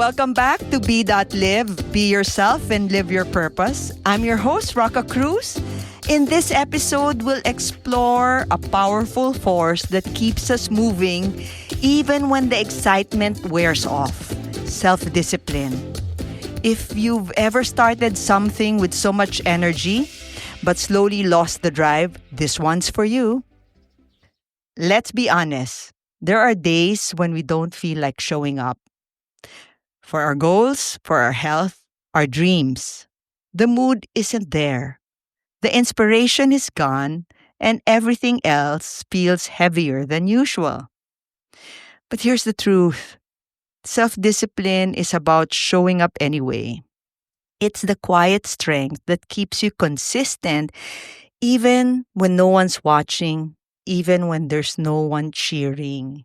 Welcome back to Be.Live. Be yourself and live your purpose. I'm your host, Roca Cruz. In this episode, we'll explore a powerful force that keeps us moving even when the excitement wears off. Self-discipline. If you've ever started something with so much energy, but slowly lost the drive, this one's for you. Let's be honest. There are days when we don't feel like showing up for our goals, for our health, our dreams. The mood isn't there. The inspiration is gone, and everything else feels heavier than usual. But here's the truth. Self-discipline is about showing up anyway. It's the quiet strength that keeps you consistent even when no one's watching, even when there's no one cheering.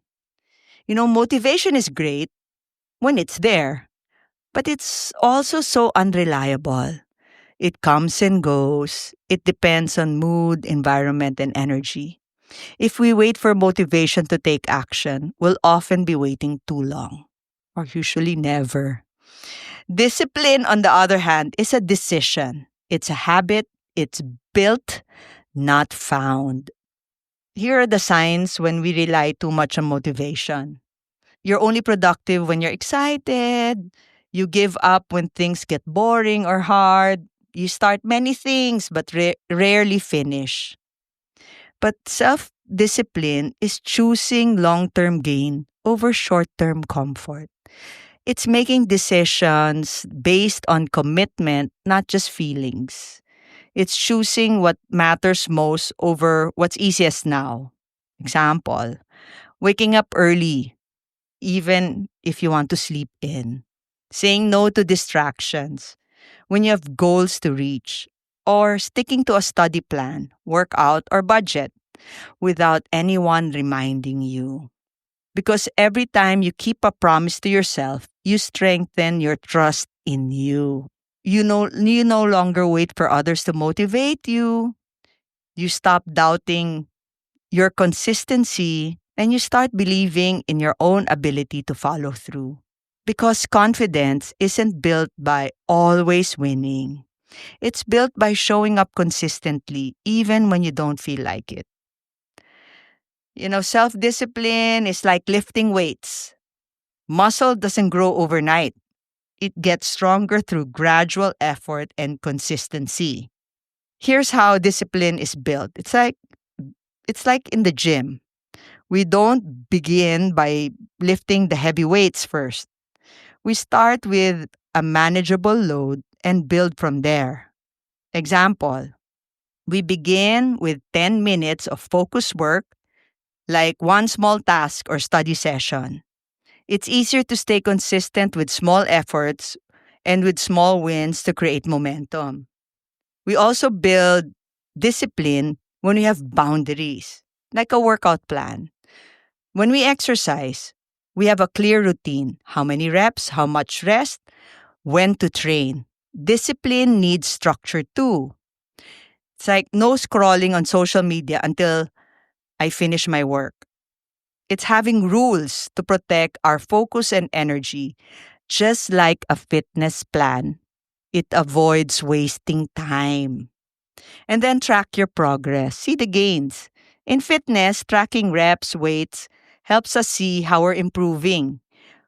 Motivation is great when it's there, but it's also so unreliable. It comes and goes. It depends on mood, environment, and energy. If we wait for motivation to take action, we'll often be waiting too long, or usually never. Discipline, on the other hand, is a decision. It's a habit. It's built, not found. Here are the signs when we rely too much on motivation. You're only productive when you're excited. You give up when things get boring or hard. You start many things but rarely finish. But self-discipline is choosing long-term gain over short-term comfort. It's making decisions based on commitment, not just feelings. It's choosing what matters most over what's easiest now. Example, waking up early, even if you want to sleep in. Saying no to distractions when you have goals to reach. Or sticking to a study plan, workout, or budget without anyone reminding you. Because every time you keep a promise to yourself, you strengthen your trust in you. You no longer wait for others to motivate you. You stop doubting your consistency and you start believing in your own ability to follow through. Because confidence isn't built by always winning. It's built by showing up consistently even when you don't feel like it. Self-discipline is like lifting weights. Muscle doesn't grow overnight. It gets stronger through gradual effort and consistency. Here's how discipline is built. It's like in the gym. We don't begin by lifting the heavy weights first. We start with a manageable load and build from there. Example, we begin with 10 minutes of focused work, like one small task or study session. It's easier to stay consistent with small efforts and with small wins to create momentum. We also build discipline when we have boundaries, like a workout plan. When we exercise, we have a clear routine: how many reps, how much rest, when to train. Discipline needs structure too. It's like no scrolling on social media until I finish my work. It's having rules to protect our focus and energy, just like a fitness plan. It avoids wasting time. And then track your progress. See the gains. In fitness, tracking reps, weights helps us see how we're improving.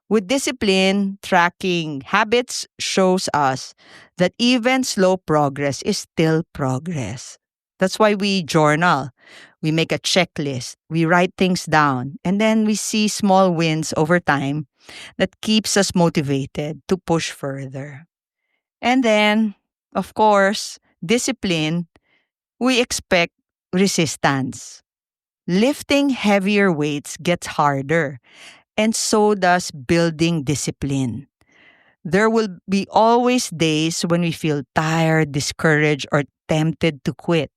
With discipline, tracking habits shows us that even slow progress is still progress. That's why we journal. We make a checklist. We write things down. And then we see small wins over time that keeps us motivated to push further. And then, of course, discipline, we expect resistance. Lifting heavier weights gets harder, and so does building discipline. There will be always days when we feel tired, discouraged, or tempted to quit.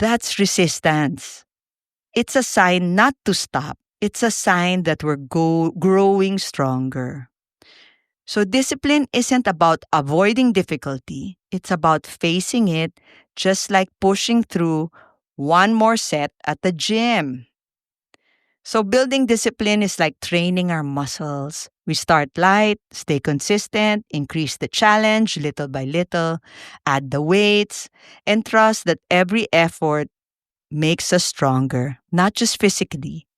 That's resistance. It's a sign not to stop. It's a sign that we're growing stronger. So discipline isn't about avoiding difficulty. It's about facing it, just like pushing through one more set at the gym. So building discipline is like training our muscles. We start light, stay consistent, increase the challenge little by little, add the weights, and trust that every effort makes us stronger, not just physically,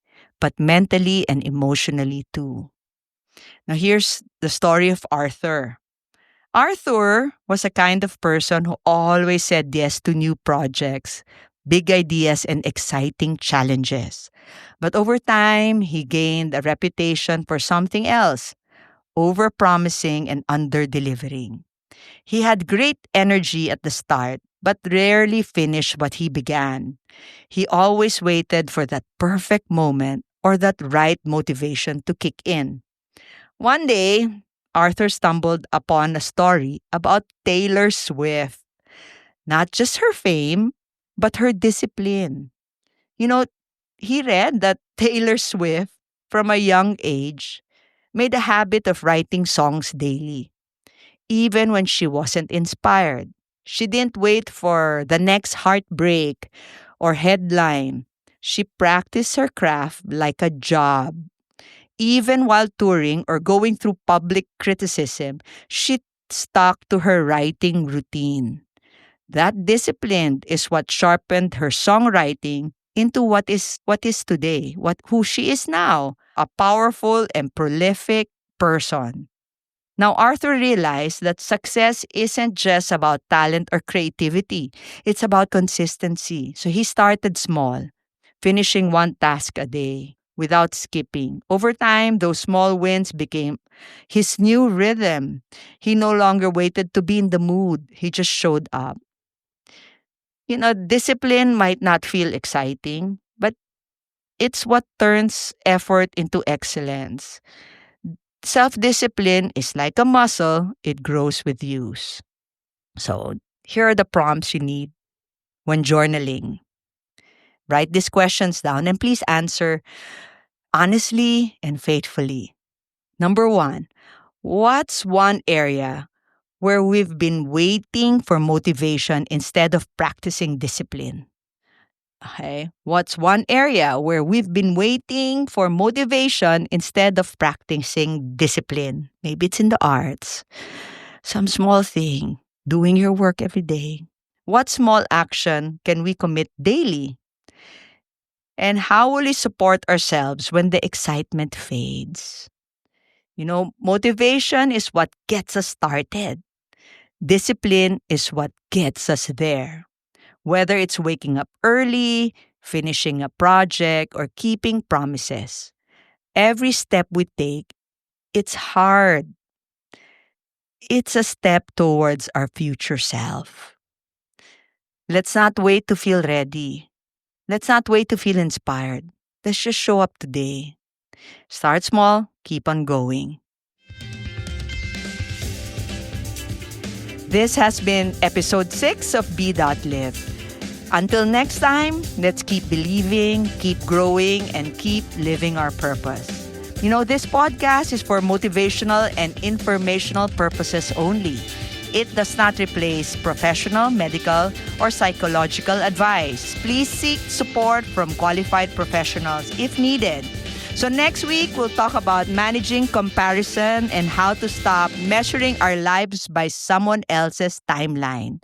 but mentally and emotionally too. Now, here's the story of Arthur. Arthur was a kind of person who always said yes to new projects, big ideas, and exciting challenges. But over time, he gained a reputation for something else, over-promising and under-delivering. He had great energy at the start, but rarely finished what he began. He always waited for that perfect moment or that right motivation to kick in. One day, Arthur stumbled upon a story about Taylor Swift. Not just her fame, but her discipline. You know, he read that Taylor Swift, from a young age, made a habit of writing songs daily, even when she wasn't inspired. She didn't wait for the next heartbreak or headline. She practiced her craft like a job. Even while touring or going through public criticism, she stuck to her writing routine. That discipline is what sharpened her songwriting into what is today, what who she is now, a powerful and prolific person. Now Arthur realized that success isn't just about talent or creativity. It's about consistency. So he started small, finishing one task a day without skipping. Over time, those small wins became his new rhythm. He no longer waited to be in the mood. He just showed up. Discipline might not feel exciting, but it's what turns effort into excellence. Self discipline is like a muscle, it grows with use. So, here are the prompts you need when journaling. Write these questions down and please answer honestly and faithfully. Number one, what's one area where we've been waiting for motivation instead of practicing discipline? Okay. What's one area where we've been waiting for motivation instead of practicing discipline? Maybe it's in the arts, some small thing, doing your work every day. What small action can we commit daily? And how will we support ourselves when the excitement fades? Motivation is what gets us started. Discipline is what gets us there. Whether it's waking up early, finishing a project, or keeping promises, every step we take, it's hard. It's a step towards our future self. Let's not wait to feel ready. Let's not wait to feel inspired. Let's just show up today. Start small, keep on going. This has been episode 6 of Be.Live. Until next time, let's keep believing, keep growing, and keep living our purpose. This podcast is for motivational and informational purposes only. It does not replace professional, medical, or psychological advice. Please seek support from qualified professionals if needed. So next week, we'll talk about managing comparison and how to stop measuring our lives by someone else's timeline.